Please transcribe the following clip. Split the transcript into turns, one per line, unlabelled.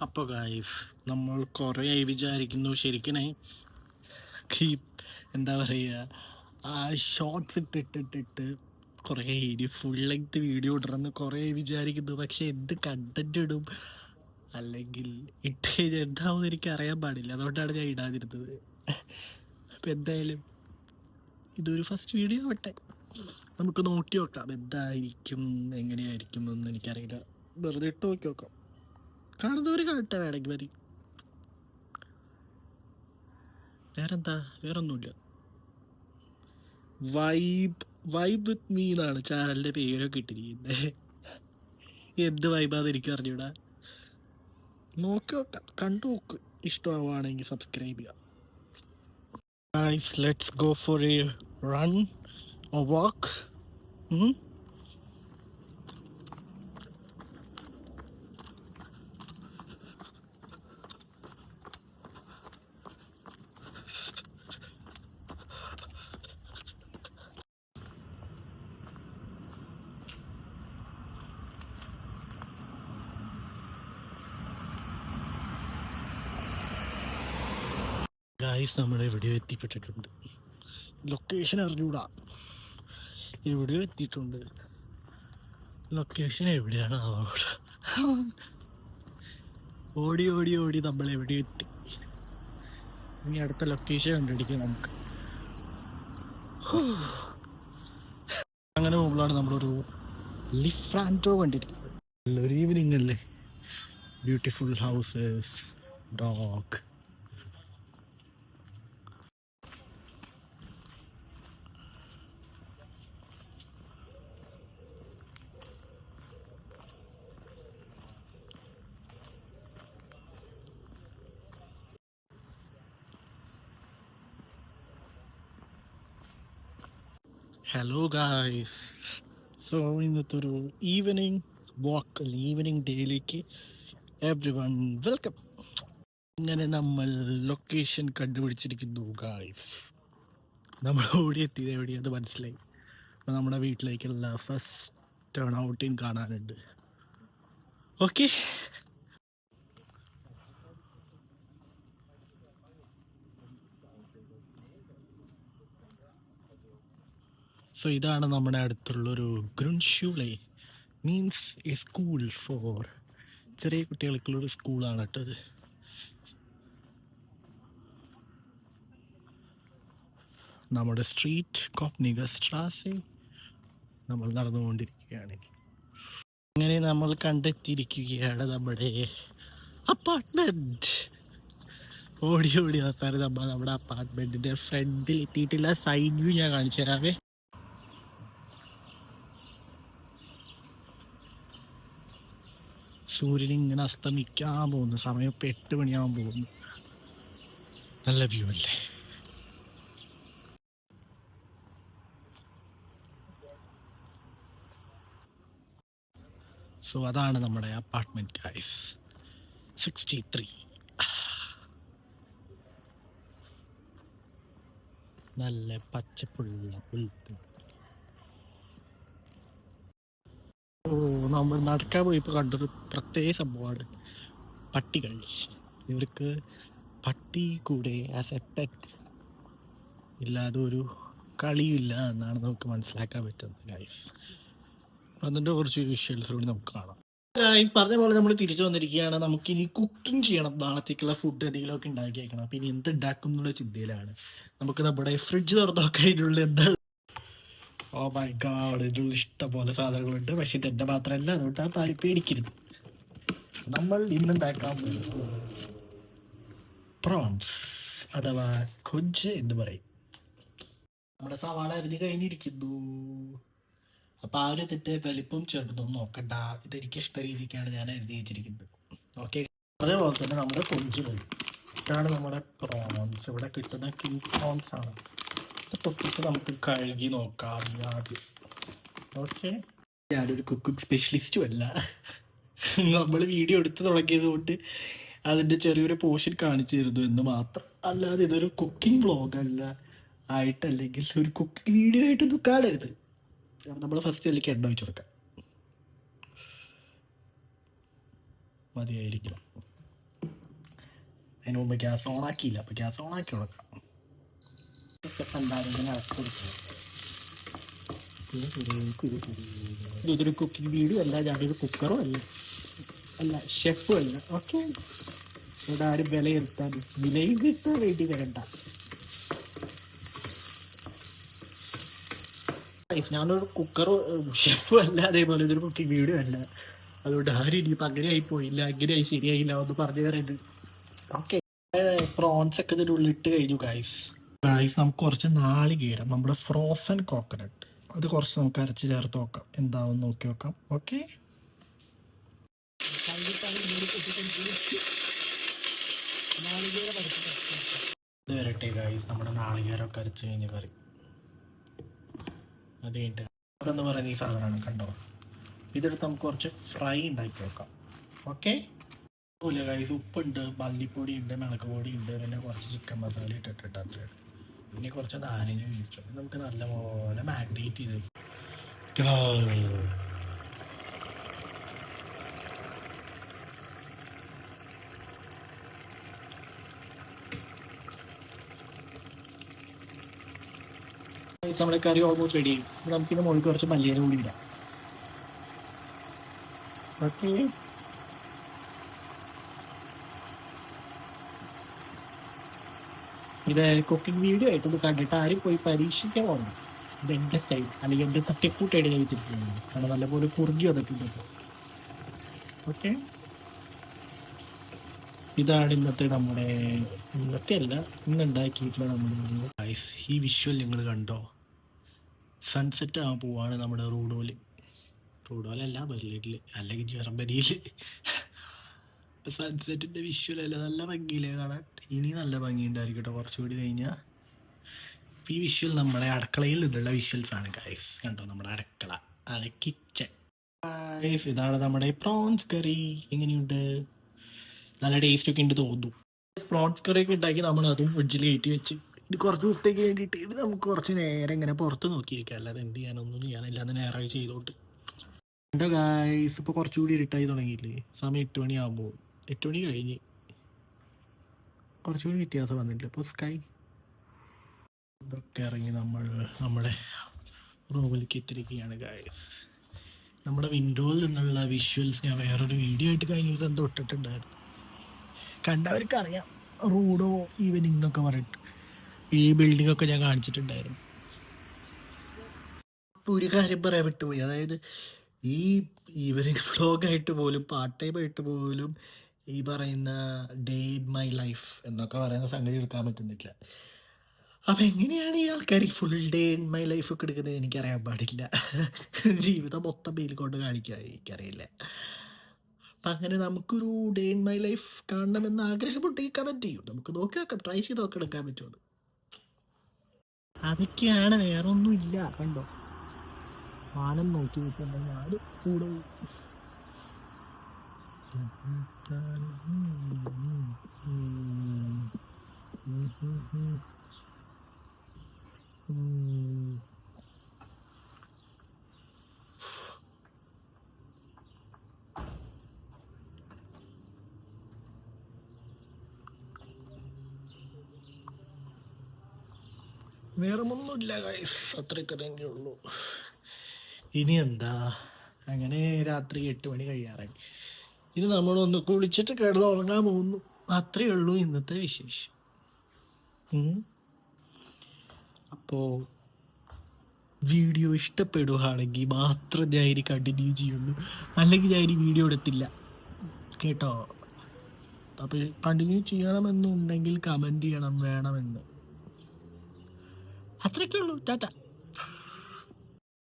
അപ്പോൾ ഗായ്സ് നമ്മൾ കുറേയായി വിചാരിക്കുന്നു ശരിക്കണേ ഈ എന്താ പറയുക ആ ഷോർട്സ് ഇട്ടിട്ടിട്ടിട്ട് കുറേ ഇനി ഫുൾ ലെങ്ത് വീഡിയോ ഇടണമെന്ന് കുറേ വിചാരിക്കുന്നു. പക്ഷെ എന്ത് കണ്ടന്റ് ഇടും അല്ലെങ്കിൽ ഇട്ട് കഴിഞ്ഞാൽ എന്താവും എനിക്ക് അറിയാൻ പാടില്ല. അതുകൊണ്ടാണ് ഞാൻ ഇടാതിരുന്നത്. അപ്പം എന്തായാലും ഇതൊരു ഫസ്റ്റ് വീഡിയോ ആവട്ടെ, നമുക്ക് നോക്കി നോക്കാം എന്തായിരിക്കും എങ്ങനെയായിരിക്കും എന്നൊന്നും എനിക്കറിയില്ല. വെറുതെ ഇട്ട് നോക്കി നോക്കാം. കാണുന്നവർ കാണട്ടെ, വേണമെങ്കിൽ മതി. വേറെന്താ, വേറൊന്നുമില്ല. വൈബ് വിത്ത് മീ എന്നാണ് ചാനലിൻ്റെ പേരൊക്കെ ഇട്ടിരിക്കുന്നത്. എന്ത് വൈബാന്ന് എനിക്ക് അറിഞ്ഞൂടാ. നോക്കി നോക്കാം, കണ്ടു നോക്ക്. ഇഷ്ടമാവുകയാണെങ്കിൽ സബ്സ്ക്രൈബ് ചെയ്യാം. Guys, let's go for A run or walk. Guys, നമ്മൾ എവിടെയോ എത്തിപ്പെട്ടിട്ടുണ്ട്. ലൊക്കേഷൻ അറിഞ്ഞൂടാ, എവിടെയോ എത്തിയിട്ടുണ്ട്. ലൊക്കേഷൻ എവിടെയാണ് അവിടെ? ഓടി ഓടി ഓടി നമ്മൾ എവിടെയോ എത്തി. ഇനി അടുത്ത ലൊക്കേഷൻ കണ്ടുപിടിക്കാം നമുക്ക്. അങ്ങനെ പോകുമ്പോഴാണ് നമ്മളൊരു ലിഫ്രാൻറ്റോ കണ്ടിരിക്കുന്നത്. നല്ലൊരു ഈവനിങ് അല്ലേ, beautiful houses, dog. Hello guys, so ഇന്നത്തെ ഒരു ഈവനിങ് വാക്ക് അല്ലെങ്കിൽ ഈവനിങ് ഡേയിലേക്ക് എവ്രി വൺ വെൽക്കം. ഇങ്ങനെ നമ്മൾ ലൊക്കേഷൻ കണ്ടുപിടിച്ചിരിക്കുന്നു ഗായ്സ്. നമ്മൾ ഓടിയെത്തിയത് എവിടെയാണെന്ന് മനസ്സിലായി. അപ്പോൾ നമ്മുടെ വീട്ടിലേക്കുള്ള ഫസ്റ്റ് ടേൺ ഔട്ടിങ് കാണാനുണ്ട്. ഓക്കെ, സോ ഇതാണ് നമ്മുടെ അടുത്തുള്ളൊരു ഗ്രൂൻഷൂലെ, മീൻസ് എ സ്കൂൾ ഫോർ ചെറിയ കുട്ടികൾക്കുള്ളൊരു സ്കൂളാണ് കേട്ടത്. നമ്മുടെ സ്ട്രീറ്റ് കോപ്നിക സ്ട്രാസെ നമ്മൾ നടന്നുകൊണ്ടിരിക്കുകയാണ്. അങ്ങനെ നമ്മൾ കണ്ടെത്തിയിരിക്കുകയാണ് നമ്മുടെ അപ്പാർട്ട്മെന്റ്. ഓടി ഓടി അവസാനം നമ്മൾ നമ്മുടെ അപ്പാർട്ട്മെന്റിന്റെ ഫ്രണ്ടിൽ എത്തിയിട്ടില്ല. സൈഡ് വ്യൂ ഞാൻ കാണിച്ചു തരാവേ. സൂര്യൻ ഇങ്ങനെ അസ്തമിക്കാൻ പോകുന്നു. സമയം ഇപ്പം 8 മണിയാവാൻ പോകുന്നു. നല്ല വ്യൂ അല്ലേ? സോ അതാണ് നമ്മുടെ അപ്പാർട്ട്മെന്റ് ഗൈസ്. 63. നല്ല പച്ചപ്പുള്ള പുൽത്ത്. ഓ, നമ്മൾ നടക്കാൻ പോയപ്പോൾ കണ്ടൊരു പ്രത്യേക സംഭവമാണ് പട്ടികൾ. ഇവർക്ക് പട്ടി കൂടെ ആസ് എ പെറ്റ് ഇല്ലാതെ ഒരു കളിയില്ല എന്നാണ് നമുക്ക് മനസ്സിലാക്കാൻ പറ്റുന്നത് ഗൈസ്. അതിൻ്റെ കുറച്ച് വിഷ്വൽസ് കൂടി നമുക്ക് കാണാം. ഗൈസ്, പറഞ്ഞ പോലെ നമ്മൾ തിരിച്ചു വന്നിരിക്കുകയാണ്. നമുക്കിനി കുക്കിംഗ് ചെയ്യണം. നാളത്തേക്കുള്ള ഫുഡ് എന്തെങ്കിലുമൊക്കെ ഉണ്ടാക്കി വയ്ക്കണം. അപ്പം ഇനി എന്ത് ഉണ്ടാക്കും എന്നുള്ള ചിന്തയിലാണ്. നമുക്ക് നമ്മുടെ ഫ്രിഡ്ജ് തുറന്നു നോക്കാം, അതിനുള്ള എന്താ. ഓ മൈ ഗാഡ്, ഇതിനുള്ള ഇഷ്ടം പോലെ സാധനങ്ങളുണ്ട്. പക്ഷെ ഇതെൻ്റെ മാത്രമല്ല, അതുകൊണ്ട് ആ പേടിക്കരുത്. നമ്മൾ ഇന്നുണ്ടാക്കാൻ പ്രോൺസ് അഥവാ കൊഞ്ച് എന്ന് പറയും. നമ്മുടെ സവാള അരിഞ്ഞ് കഴിഞ്ഞിരിക്കുന്നു. അപ്പോൾ ആ ഒരു തെറ്റ് വലിപ്പം ചെറുതൊന്നും നോക്കണ്ട. ഇതെനിക്ക് ഇഷ്ട രീതിക്കാണ് ഞാൻ എഴുതി വെച്ചിരിക്കുന്നത്. ഓക്കെ, അതേപോലെ തന്നെ നമ്മുടെ കൊഞ്ച് പോയി. ഇതാണ് നമ്മുടെ പ്രോൺസ്. ഇവിടെ കിട്ടുന്ന കിങ് പ്രോൺസ് ആണ്. പൊട്ടിച്ച് നമുക്ക് കഴുകി നോക്കാം ആദ്യം. ഓക്കെ, ഞാനൊരു കുക്കിംഗ് സ്പെഷ്യലിസ്റ്റും അല്ല. നമ്മൾ വീഡിയോ എടുത്ത് തുടങ്ങിയത് കൊണ്ട് അതിൻ്റെ ചെറിയൊരു പോർഷൻ കാണിച്ചു തരുന്നു എന്ന് മാത്രം. അല്ലാതെ ഇതൊരു കുക്കിംഗ് വ്ളോഗല്ല ആയിട്ടല്ലെങ്കിൽ ഒരു കുക്കിംഗ് വീഡിയോ ആയിട്ടൊന്നും കാണരുത്. നമ്മൾ ഫസ്റ്റ് അതിലേക്ക് എണ്ണ ഒഴിച്ചു കൊടുക്കാം. മതിയായിരിക്കണം. അതിന് മുമ്പ് ഗ്യാസ് ഓൺ ആക്കിയില്ല, അപ്പോൾ ഗ്യാസ് ഓൺ ആക്കി കൊടുക്കാം. എന്തായാലും ഇങ്ങനെ ഇളക്കി കൊടുക്കുക. ഇതൊരു കുക്കിംഗ് വീഡിയോ അല്ല, ഞാനൊരു കുക്കറും അല്ല ഷെഫും അല്ല. ഓക്കെ, ഇവിടെ ആരും വിലയിരുത്താൻ വിലയും കിട്ടാൻ വേണ്ടി വരണ്ട. ഞാനൊരു കുക്കറും ഷെഫും അല്ല, അതേപോലെ ഇതൊരു കുക്കിംഗ് വീഡിയോ അല്ല. അതുകൊണ്ട് ആരും ഇനിയിപ്പോൾ അങ്ങനെ ആയി പോയില്ല, അങ്ങനെയായി ശരിയായില്ല ഒന്ന് പറഞ്ഞു തരുന്നത്. ഓക്കെ, പ്രോൺസ് ഒക്കെ ഇതിൻ്റെ ഉള്ളിട്ട് കഴിഞ്ഞു ഗൈസ്. നമുക്ക് കുറച്ച് നാളികേരം, നമ്മുടെ ഫ്രോസൺ കോക്കനട്ട്, അത് കുറച്ച് നമുക്ക് അരച്ച് ചേർത്ത് നോക്കാം, എന്താവും നോക്കി നോക്കാം. ഓക്കെ, ഇത് വരട്ടെ ഗൈസ്, നമ്മുടെ നാളികേരമൊക്കെ അരച്ച് കഴിഞ്ഞ കറി. അത് കഴിഞ്ഞിട്ട് എന്ന് പറയുന്ന ഈ സാധനമാണ്, കണ്ടോ? ഇതെടുത്ത് നമുക്ക് കുറച്ച് ഫ്രൈ ഉണ്ടാക്കി വെക്കാം. ഓക്കെ, ഇല്ല ഗൈസ്, ഉപ്പുണ്ട്, മല്ലിപ്പൊടി ഉണ്ട്, മുളക് പൊടി ഉണ്ട്, പിന്നെ കുറച്ച് ചിക്കൻ മസാല ഇട്ടിട്ട് അത്രയാണ്. പിന്നെ കുറച്ച് നാരങ്ങ വീഴ്ച നമുക്ക് നല്ലപോലെ മാഗ്നേറ്റ് ചെയ്ത് വെക്കാം. നമ്മുടെ കറി ഓൾമോസ്റ്റ് റെഡി ആയി. നമുക്കിന്ന് മുകളിൽ കുറച്ച് മല്ലിയില കൂടി ഇടാം. ഓക്കെ, ഇത് കുക്കിംഗ് വീഡിയോ ആയിട്ടൊന്ന് കണ്ടിട്ട് ആരും പോയി പരീക്ഷിക്കാൻ പോകണം. ഇത് എൻ്റെ സ്റ്റൈൽ, അല്ലെങ്കിൽ എൻ്റെ തട്ടിക്കൂട്ടായിട്ട് ഞാൻ വെച്ചിട്ടുണ്ട്. കാരണം നല്ലപോലെ കുറുകി വന്നിട്ടുണ്ട്. ഓക്കെ, ഇതാണ് ഇന്നത്തെ അല്ല ഇന്നുണ്ടാക്കിയിട്ടുള്ള നമ്മുടെ ഈ വിഷ്വൽ നിങ്ങൾ കണ്ടോ? സൺസെറ്റ് ആകാൻ പോവാണ് നമ്മുടെ റൂഡോലല്ല ബെർലിനിൽ, അല്ലെങ്കിൽ ജർമ്മനിയിൽ. സൺസെറ്റിൻ്റെ വിഷ്വലല്ല, നല്ല ഭംഗിയില്ലേ കാണാൻ. ഇനി നല്ല ഭംഗി ഉണ്ടായിരിക്കട്ടെ കുറച്ചുകൂടി കഴിഞ്ഞാൽ. ഈ വിഷ്വൽ നമ്മുടെ അടുക്കളയിൽ നിന്നുള്ള വിഷ്വൽസ് ആണ് ഗൈസ്. കണ്ടോ, നമ്മുടെ അടുക്കള, അത് കിച്ചൺ ഗൈസ്. ഇതാണ് നമ്മുടെ പ്രോൺസ് കറി. എങ്ങനെയുണ്ട്? നല്ല ടേസ്റ്റ് ഒക്കെ ഉണ്ട് തോന്നുന്നു. പ്രോൺസ് കറി ഒക്കെ ഉണ്ടാക്കി നമ്മൾ അതും ഫ്രിഡ്ജിൽ കയറ്റി വെച്ച് ഇത് കുറച്ച് ദിവസത്തേക്ക് വേണ്ടിയിട്ട് ഇത് നമുക്ക് കുറച്ച് നേരം ഇങ്ങനെ പുറത്ത് നോക്കിയിരിക്കാം. അല്ലാതെ എന്ത് ചെയ്യാനൊന്നും ചെയ്യാനില്ല, അത് ഞായറാഴ്ച ചെയ്തോട്ട്. എൻ്റെ ഗൈസ് ഇപ്പോൾ കുറച്ചുകൂടി ഇരുട്ടായി തുടങ്ങിയില്ലേ? സമയം 8 മണിയാകുമ്പോൾ, 8 മണി കഴിഞ്ഞ് കുറച്ചുകൂടി വ്യത്യാസം വന്നിട്ടില്ല. ഇപ്പോൾ സ്കൈ ഇതൊക്കെ ഇറങ്ങി നമ്മുടെ റൂമിലേക്ക് എത്തിയിരിക്കുകയാണ് ഗൈസ്. നമ്മുടെ വിൻഡോയിൽ നിന്നുള്ള വിഷ്വൽസ് ഞാൻ വേറൊരു വീഡിയോ ആയിട്ട് കഴിഞ്ഞ ദിവസം എന്തോ ഇട്ടിട്ടുണ്ടായിരുന്നു, കണ്ടവർക്ക് അറിയാം. റൂഡോ ഈവനിങ് എന്നൊക്കെ പറഞ്ഞിട്ട് ഈ ബിൽഡിംഗ് ഒക്കെ ഞാൻ കാണിച്ചിട്ടുണ്ടായിരുന്നു. ഇപ്പോൾ ഒരു കാര്യം പറയാൻ വിട്ടുപോയി, അതായത് ഈ ഈവനിങ് വ്ളോഗായിട്ട് പോലും പാർട്ട് ടൈം ആയിട്ട് പോലും ഈ പറയുന്ന ഡേ ഇൻ മൈ ലൈഫ് എന്നൊക്കെ പറയുന്ന സംഗതി എടുക്കാൻ പറ്റുന്നില്ല. അപ്പം എങ്ങനെയാണ് ഈ ആൾക്കാർ full day in my life ഒക്കെ എടുക്കുന്നത് എനിക്കറിയാൻ പാടില്ല. ജീവിതം മൊത്തം മെയിൽ കൊണ്ട് കാണിക്കുക എനിക്കറിയില്ല. അപ്പം അങ്ങനെ നമുക്കൊരു ഡേ ഇൻ മൈ ലൈഫ് കാണണമെന്ന് ആഗ്രഹമുണ്ടെങ്കിൽ കമൻറ്റ് ചെയ്യും, നമുക്ക് നോക്കി നോക്കാം, ട്രൈ ചെയ്ത് നോക്കി എടുക്കാൻ പറ്റുമോ. അതൊക്കെയാണ്, വേറെ ഒന്നും ഇല്ല. കണ്ടോ, വാനം നോക്കി നിൽക്കുന്നുണ്ടെങ്കിൽ ആട് കൂടെ. വേറെ ഒന്നുമില്ല ഗൈസ്, അത്രയൊക്കെ തന്നെ ഉള്ളൂ. ഇനി എന്താ, അങ്ങനെ രാത്രി 8 മണി കഴിയാറായി. ഇനി നമ്മളൊന്ന് കുളിച്ചിട്ട് കിടന്ന് ഉറങ്ങാൻ പോകുന്നു. അത്രയേ ഉള്ളൂ ഇന്നത്തെ വിശേഷം. അപ്പോൾ വീഡിയോ ഇഷ്ടപ്പെടുകയാണെങ്കിൽ മാത്രം ഞാൻ ഇനി കണ്ടിന്യൂ ചെയ്യുള്ളൂ, അല്ലെങ്കിൽ ഞാൻ ഇനി വീഡിയോ എടുത്തില്ല കേട്ടോ. അപ്പോൾ കണ്ടിന്യൂ ചെയ്യണമെന്നുണ്ടെങ്കിൽ കമൻറ്റ് ചെയ്യണം വേണമെന്ന്. അത്രയൊക്കെ ഉള്ളൂ. ടാറ്റ.